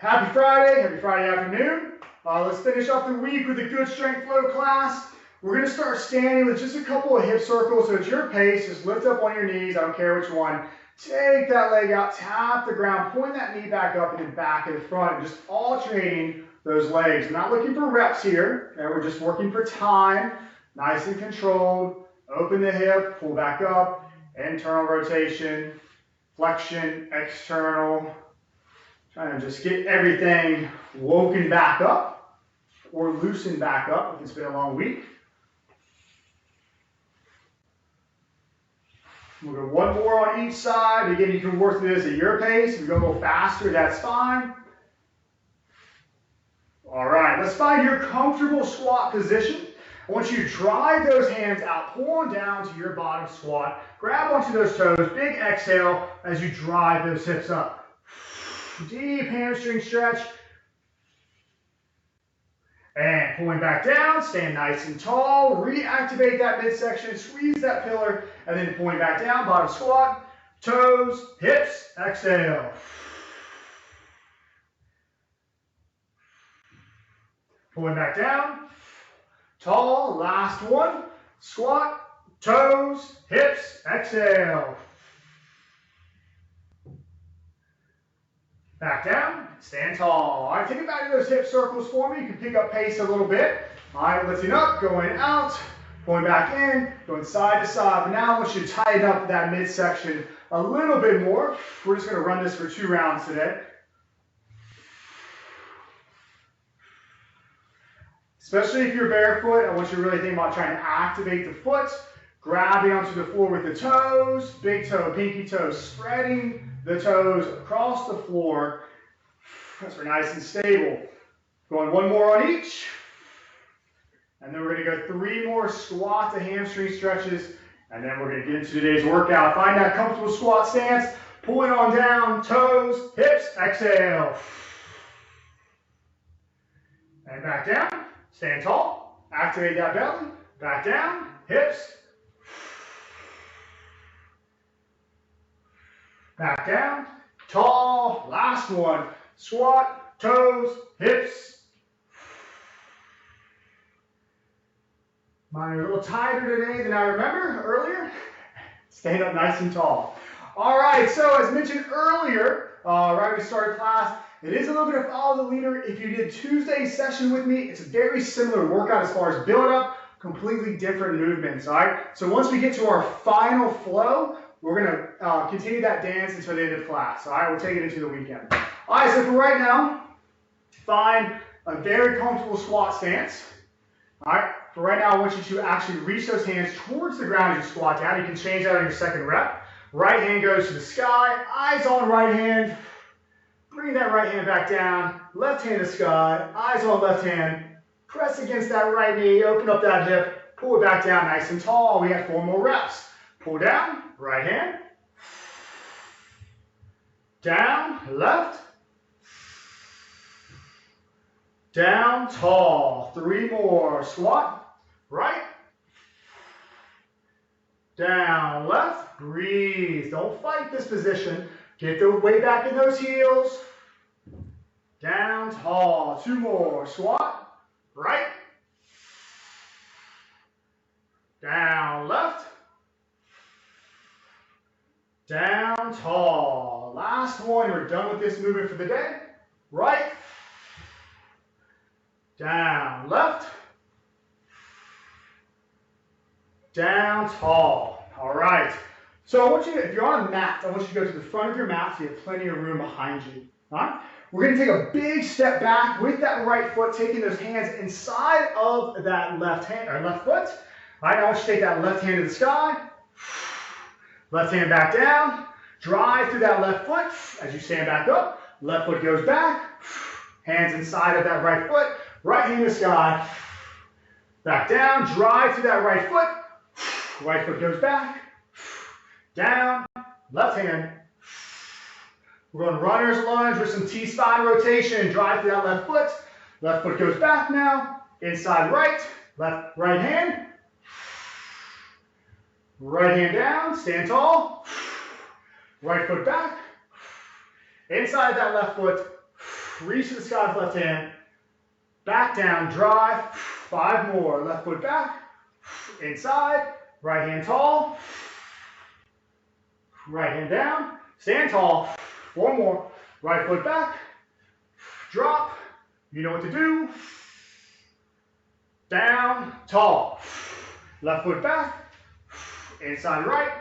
Happy Friday afternoon. Let's finish off the week with a good strength flow class. We're going to start standing with just a couple of hip circles, so at your pace, just lift up on your knees, I don't care which one. Take that leg out, tap the ground, point that knee back up and then back to the front, and just alternating those legs. We're not looking for reps here, okay? We're just working for time, nice and controlled. Open the hip, pull back up, internal rotation, flexion, external. Trying to just get everything woken back up or loosened back up if it's been a long week. We'll go one more on each side. Again, you can work through this at your pace. If you go a little faster, that's fine. All right, let's find your comfortable squat position. I want you to drive those hands out, pull on down to your bottom squat. Grab onto those toes, big exhale as you drive those hips up. Deep hamstring stretch. And pulling back down, stand nice and tall. Reactivate that midsection, squeeze that pillar, and then pulling back down, bottom squat, toes, hips, exhale. Pulling back down, tall, last one, squat, toes, hips, exhale. Back down, stand tall. All right, take it back to those hip circles for me. You can pick up pace a little bit. All right, lifting up, going out, going back in, going side to side. But now I want you to tighten up that midsection a little bit more. We're just going to run this for 2 rounds today. Especially if you're barefoot, I want you to really think about trying to activate the foot, grabbing onto the floor with the toes, big toe, pinky toe, spreading the toes across the floor. That's for nice and stable. Going one more on each. And then we're going to go 3 more squat to hamstring stretches. And then we're going to get into today's workout. Find that comfortable squat stance. Pull it on down, toes, hips, exhale. And back down. Stand tall. Activate that belly. Back down, hips. Back down, tall, last one, squat, toes, hips. Mine are a little tighter today than I remember earlier. Stand up nice and tall. All right, so as mentioned earlier, right when we started class, it is a little bit of follow the leader. If you did Tuesday's session with me, it's a very similar workout as far as build up, completely different movements, all right? So once we get to our final flow, we're going to continue that dance until the end of class. All right, we'll take it into the weekend. All right, so for right now, find a very comfortable squat stance. All right, for right now, I want you to actually reach those hands towards the ground as you squat down. You can change that on your second rep. Right hand goes to the sky, eyes on right hand. Bring that right hand back down. Left hand to sky, eyes on left hand. Press against that right knee, open up that hip, pull it back down nice and tall. We have 4 more reps. Pull down, right hand. Down, left. Down, tall. 3 more. Squat, right. Down, left. Breathe. Don't fight this position. Get the weight back in those heels. Down, tall. 2 more. Squat, right. Down, left. Down, tall. Last one. We're done with this movement for the day. Right. Down, left. Down, tall. All right. So I want you to, if you're on a mat, I want you to go to the front of your mat so you have plenty of room behind you. All right. We're going to take a big step back with that right foot, taking those hands inside of that left hand or left foot. All right. I want you to take that left hand to the sky. Left hand back down, drive through that left foot as you stand back up. Left foot goes back, hands inside of that right foot, right hand to the sky. Back down, drive through that right foot. Right foot goes back, down, left hand. We're going runner's lunge with some T-spine rotation. Drive through that left foot. Left foot goes back now, inside right, left right hand. Right hand down, stand tall. Right foot back. Inside that left foot. reach to the sky with left hand, back down, drive, 5 more, left foot back, inside, right hand tall, right hand down, stand tall, 4 more, right foot back, drop, you know what to do, down, tall, left foot back, inside right,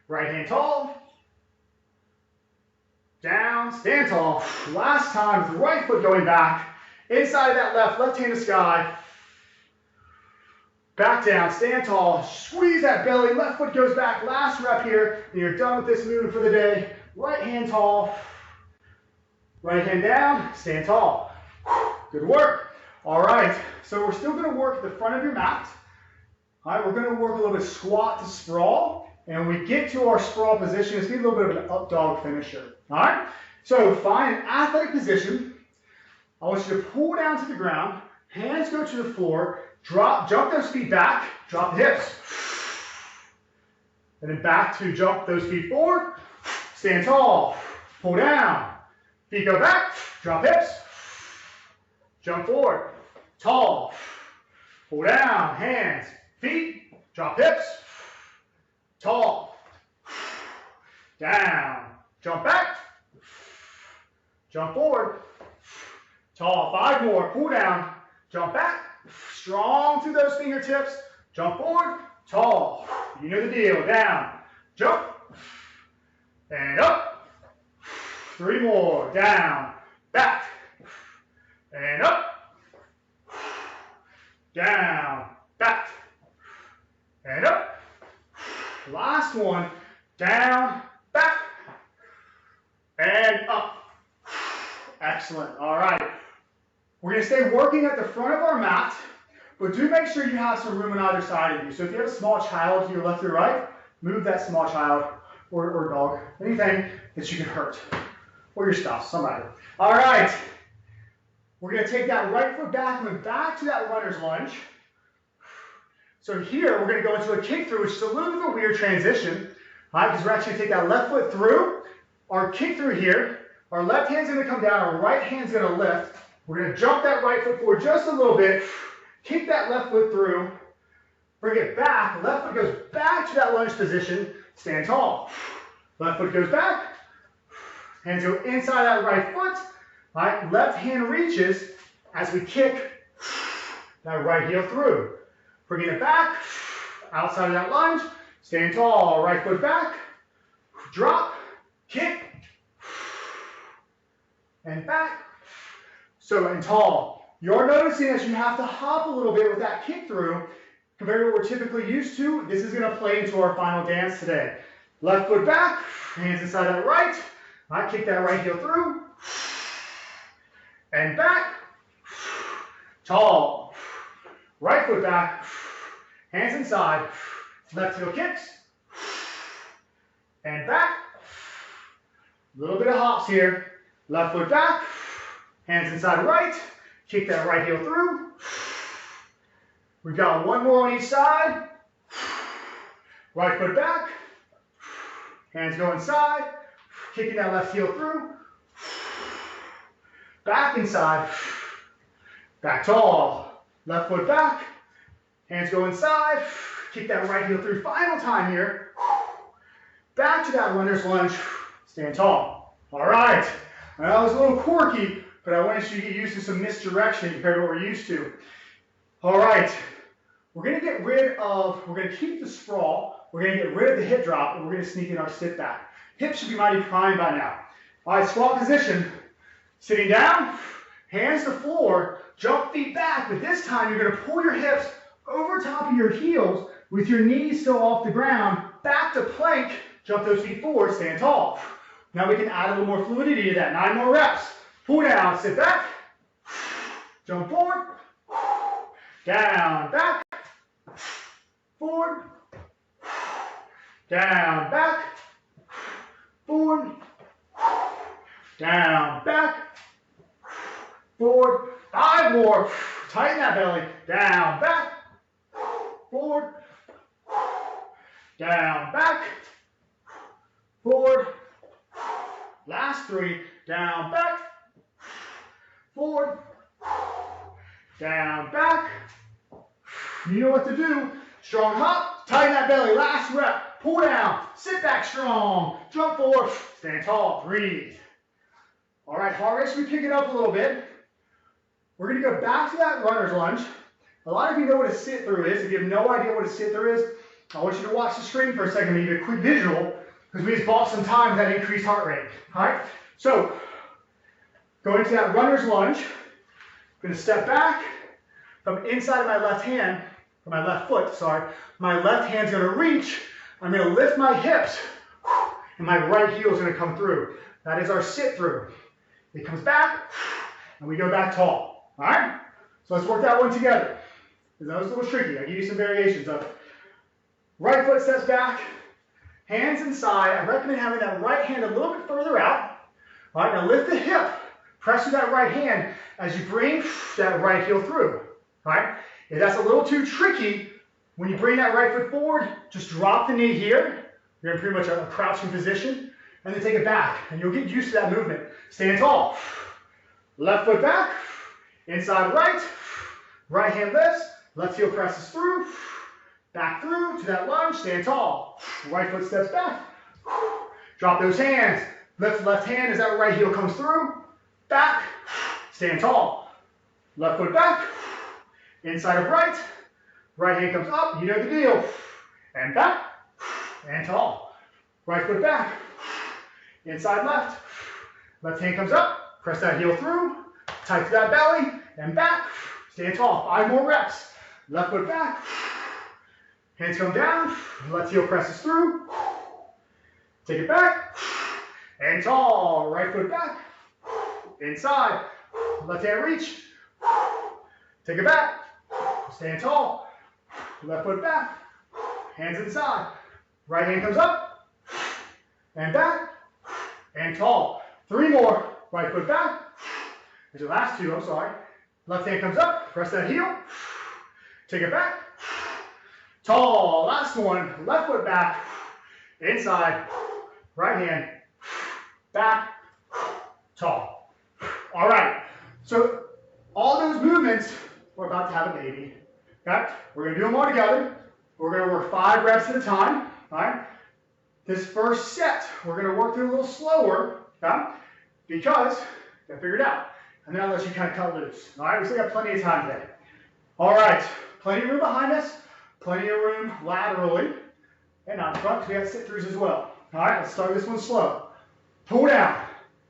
right hand tall, down, stand tall. Last time with the right foot going back, inside of that left hand to sky, back down, stand tall, squeeze that belly, left foot goes back, last rep here, and you're done with this movement for the day. Right hand tall, right hand down, stand tall. Good work. All right, so we're still gonna work at the front of your mat. All right, we're gonna work a little bit of squat to sprawl. And when we get to our sprawl position, it's gonna be a little bit of an up dog finisher. All right, so find an athletic position. I want you to pull down to the ground, hands go to the floor, drop, jump those feet back, drop the hips. And then back to jump those feet forward, stand tall, pull down, feet go back, drop hips, jump forward, tall, pull down, hands, feet, drop hips, tall, down, jump back, jump forward, tall, 5 more, pull down, jump back, strong through those fingertips, jump forward, tall, you know the deal, down, jump, and up, 3 more, down, back, and up, down, back, and up. Last one, down, back, and up. Excellent, all right. We're gonna stay working at the front of our mat, but do make sure you have some room on either side of you. So if you have a small child to your left or right, move that small child or dog, anything that you can hurt, or your spouse, somebody. All right, we're gonna take that right foot back and then back to that runner's lunge. So here, we're going to go into a kick through, which is a little bit of a weird transition, right? Because we're actually going to take that left foot through, our kick through here, our left hand's going to come down, our right hand's going to lift. We're going to jump that right foot forward just a little bit, kick that left foot through, bring it back, left foot goes back to that lunge position, stand tall. Left foot goes back, hands go inside that right foot, right? Left hand reaches as we kick that right heel through. Bringing it back, outside of that lunge, stand tall, right foot back, drop, kick, and back. So, and tall. You're noticing that you have to hop a little bit with that kick through compared to what we're typically used to. This is gonna play into our final dance today. Left foot back, hands inside that right, kick that right heel through, and back, tall. Right foot back, hands inside, left heel kicks, and back. A little bit of hops here. Left foot back, hands inside right, kick that right heel through. We've got 1 more on each side. Right foot back, hands go inside, kicking that left heel through. Back inside, back tall. Left foot back, hands go inside, kick that right heel through. Final time here. Back to that runner's lunge, stand tall. All right, that was a little quirky, but I wanted you to get used to some misdirection compared to what we're used to. All right, we're gonna keep the sprawl, we're gonna get rid of the hip drop, and we're gonna sneak in our sit back. Hips should be mighty primed by now. All right, squat position, sitting down, hands to floor, jump feet back, but this time you're going to pull your hips over top of your heels with your knees still off the ground, back to plank, jump those feet forward, stand tall. Now we can add a little more fluidity to that, 9 more reps. Pull down, sit back, jump forward, down, back, forward, down, back, forward, down, back, forward, 5 more, tighten that belly, down, back, forward, down, back, forward, last 3, down, back, forward, down, back. You know what to do. Strong hop, tighten that belly. Last rep, pull down, sit back strong, jump forward, stand tall, breathe. All right, heart rate, we pick it up a little bit. We're gonna go back to that runner's lunge. A lot of you know what a sit through is. If you have no idea what a sit through is, I want you to watch the screen for a second and give you a quick visual, because we just bought some time with that increased heart rate. All right, so going to that runner's lunge, I'm gonna step back from inside of my left hand, or my left foot, sorry. My left hand's gonna reach. I'm gonna lift my hips, and my right heel is gonna come through. That is our sit through. It comes back, and we go back tall. All right? So let's work that one together. That was a little tricky. I'll give you some variations of it. Right foot steps back, hands inside. I recommend having that right hand a little bit further out. All right, now lift the hip. Press with that right hand as you bring that right heel through. All right? If that's a little too tricky, when you bring that right foot forward, just drop the knee here. You're in pretty much a crouching position. And then take it back, and you'll get used to that movement. Stand tall. Left foot back, inside right. Right hand lifts, left heel presses through. Back through to that lunge, stand tall. Right foot steps back. Drop those hands. Lift left hand as that right heel comes through. Back, stand tall. Left foot back, inside of right. Right hand comes up, you know the deal. And back, and tall. Right foot back, inside left. Left hand comes up, press that heel through, tight to that belly, and back. Stand tall, 5 more reps. Left foot back, hands come down, left heel presses through. Take it back, and tall. Right foot back, inside. Left hand reach. Take it back, stand tall. Left foot back, hands inside. Right hand comes up, and back, and tall. 3 more. Right foot back. There's your last 2, I'm sorry. Left hand comes up, press that heel. Take it back. Tall. Last one. Left foot back, inside. Right hand, back, tall. All right. So all those movements, we're about to have a baby. Okay? We're going to do them all together. We're going to work 5 reps at a time. All right? This first set, we're going to work through a little slower, okay? Because I figured it out. And then I'll let you kind of cut loose. All right? We still got plenty of time today. All right. Plenty of room behind us. Plenty of room laterally. And out front, because we have sit-throughs as well. All right? Let's start this one slow. Pull down.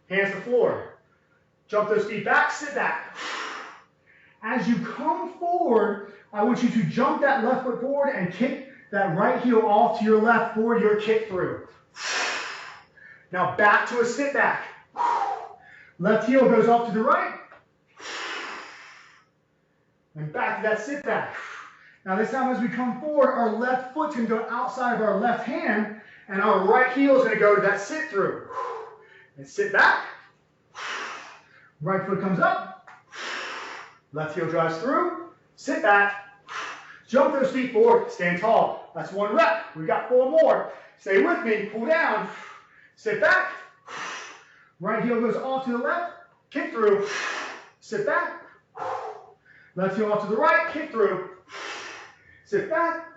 Hands to the floor. Jump those feet back. Sit back. As you come forward, I want you to jump that left foot forward and kick that right heel off to your left for your kick through. Now back to a sit back. Left heel goes off to the right. And back to that sit back. Now this time as we come forward, our left foot's going to go outside of our left hand, and our right heel is going to go to that sit through. And sit back. Right foot comes up. Left heel drives through. Sit back. Jump those feet forward, stand tall. That's 1 rep. We've got 4 more. Stay with me, pull down, sit back. Right heel goes off to the left, kick through, sit back. Left heel off to the right, kick through, sit back.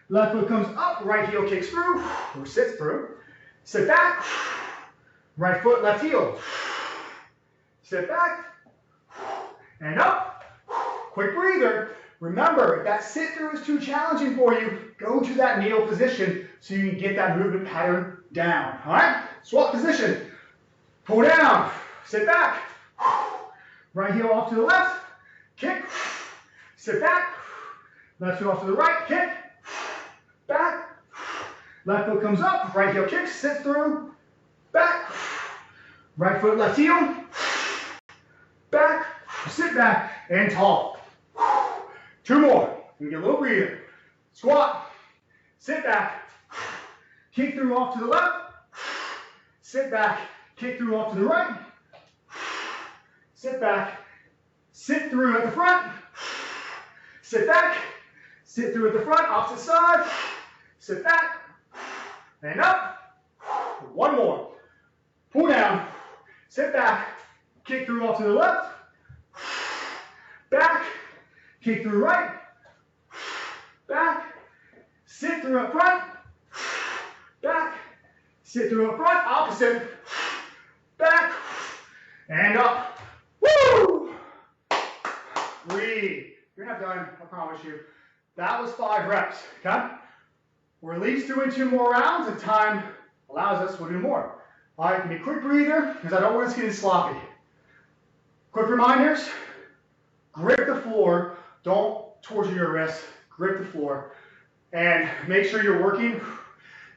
Left foot comes up, right heel kicks through, or sits through. Sit back. Right foot, left heel. Sit back, and up. Quick breather. Remember, if that sit through is too challenging for you, go to that kneel position so you can get that movement pattern down. All right? Swap position. Pull down. Sit back. Right heel off to the left. Kick. Sit back. Left heel off to the right. Kick. Back. Left foot comes up. Right heel kicks. Sit through. Back. Right foot, left heel. Back. Sit back. And tall. 2 more. We get a little breather. Squat. Sit back. Kick through off to the left. Sit back. Kick through off to the right. Sit back. Sit through at the front. Sit back. Sit through at the front. Opposite side. Sit back. And up. 1 more. Pull down. Sit back. Kick through off to the left. back, kick through right, back, sit through up front, back, sit through up front, opposite, back, and up. Woo! Breathe. You're not done, I promise you. That was 5 reps, okay? We're at least doing 2 more rounds. If time allows us, we'll do more. All right, give me a quick breather, because I don't want us getting sloppy. Quick reminders, grip the floor. Don't torture your wrist, grip the floor. And make sure you're working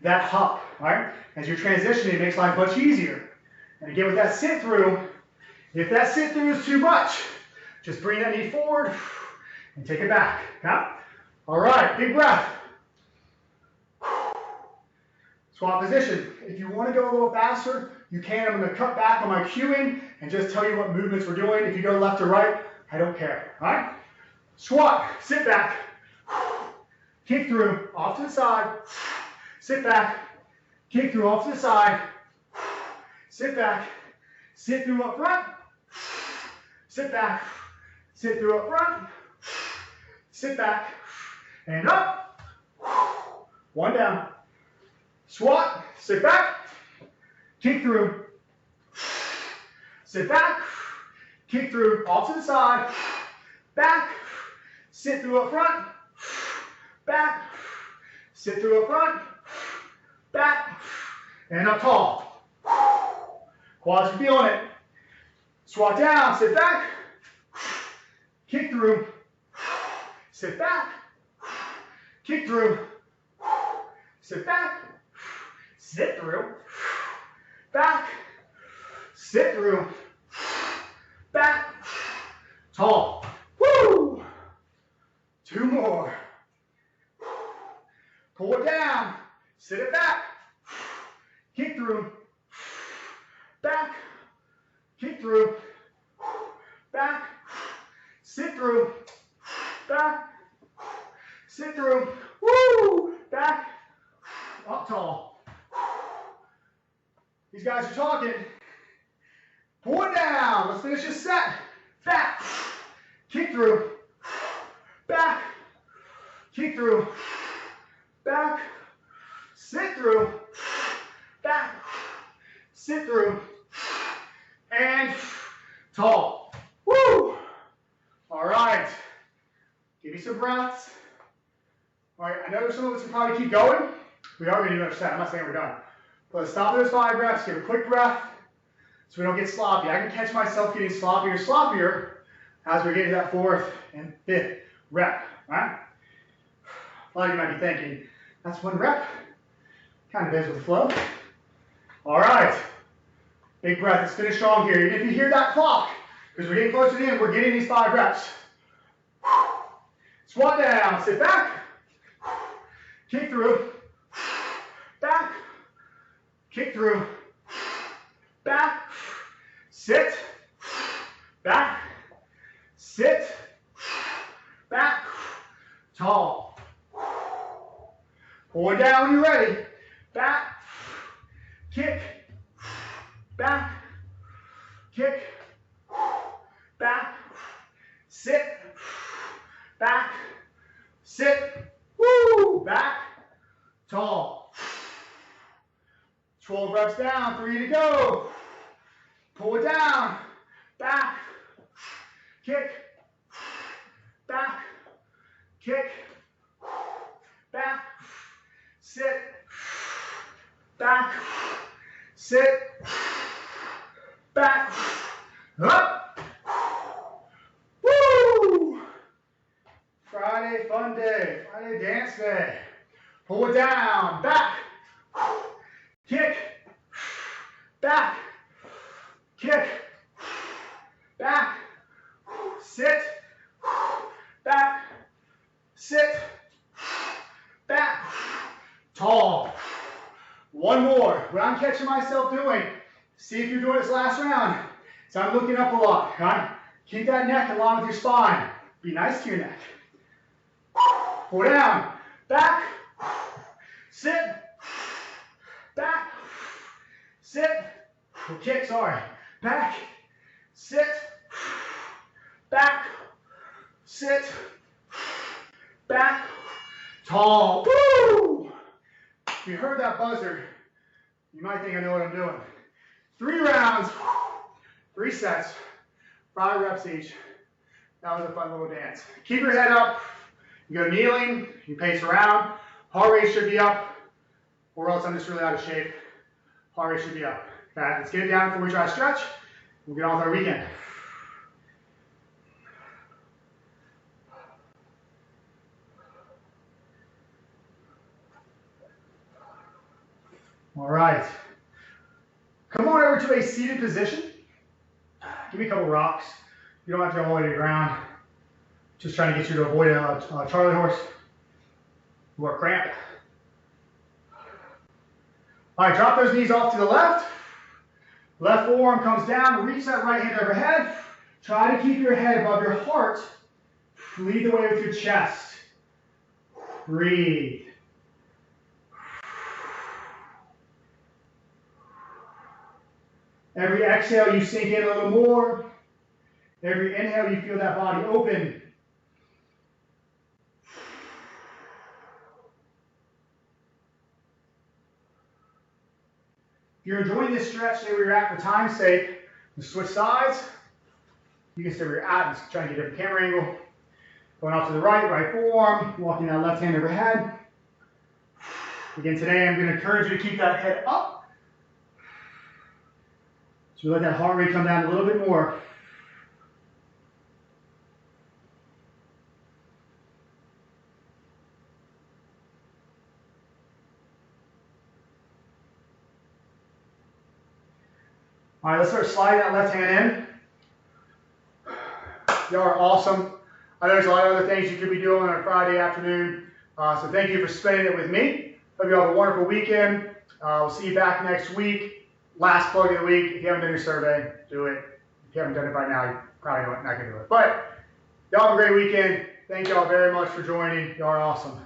that hop, all right? As you're transitioning, it makes life much easier. And again, with that sit through, if that sit through is too much, just bring that knee forward and take it back, okay? All right, big breath. Swap position. If you want to go a little faster, you can. I'm going to cut back on my cueing and just tell you what movements we're doing. If you go left or right, I don't care, all right? Squat, sit back, kick through, off to the side, sit back, kick through, off to the side, sit back, sit through up front, sit back, sit through up front, sit back, and up, 1 down. Squat, sit back, kick through, sit back, kick through, off to the side, back, sit through up front, back, sit through up front, back, and up tall. Quads are feeling it. Squat down, sit back, kick through, sit back, kick through, sit back, sit through, back, sit through, back, tall. Woo! 2 more. Pull it down, sit it back, kick through, back, kick through, back, sit through, back, sit through, woo, back, up tall. These guys are talking. Pull it down, let's finish this set. Back, kick through, back, kick through, back, sit through, back, sit through, and tall. Woo! All right, give me some breaths. All right, I know some of us will probably keep going. We are going to do another set, I'm not saying we're done. But stop those 5 reps, give a quick breath so we don't get sloppy. I can catch myself getting sloppier as we get to that 4th and 5th rep, all right? A lot of you might be thinking, that's 1 rep. Kind of is with the flow. All right, big breath, let's finish strong here. Even if you hear that clock, because we're getting closer to the end, we're getting these 5 reps. Squat down, sit back, kick through, back, kick through, back, sit, back, sit, back, tall. Pull it down when you're ready. Back, kick, back, kick, back, sit, back, sit, woo, back, tall. 12 reps down, 3 to go. Pull it down, back, kick, back, kick, back, sit, back, sit, back, up. Woo! Friday fun day, Friday dance day. Pull it down, back, kick, back, kick, back, sit, back, sit, back, tall. 1 more. What I'm catching myself doing, see if you're doing this last round. So I'm looking up a lot, right? Keep that neck along with your spine. Be nice to your neck. Pull down, back, sit, back, sit, kick, sorry, back, sit, back, sit, back, tall. Woo! If you heard that buzzer, you might think I know what I'm doing. 3 rounds, 3 sets, 5 reps each. That was a fun little dance. Keep your head up. You go kneeling, you pace around. Heart rate should be up, or else I'm just really out of shape. Heart rate should be up. Okay, let's get it down before we try to stretch. We'll get on with our weekend. All right. Come on over to a seated position. Give me a couple rocks. You don't have to go all the way to the ground. Just trying to get you to avoid a Charlie horse or a cramp. All right, drop those knees off to the left. Left forearm comes down. Reach that right hand overhead. Try to keep your head above your heart. Lead the way with your chest. Breathe. Every exhale, you sink in a little more. Every inhale, you feel that body open. If you're enjoying this stretch, stay where you're at for time's sake. You switch sides. You can stay where you're at and try and get a different camera angle. Going off to the right, right forearm, walking that left hand overhead. Again, today I'm going to encourage you to keep that head up. So let that heart rate come down a little bit more. All right, let's start sliding that left hand in. Y'all are awesome. I know there's a lot of other things you could be doing on a Friday afternoon. So thank you for spending it with me. Hope you all have a wonderful weekend. We'll see you back next week. Last plug of the week. If you haven't done your survey, do it. If you haven't done it by now, you're probably not going to do it. But y'all have a great weekend. Thank y'all very much for joining. Y'all are awesome.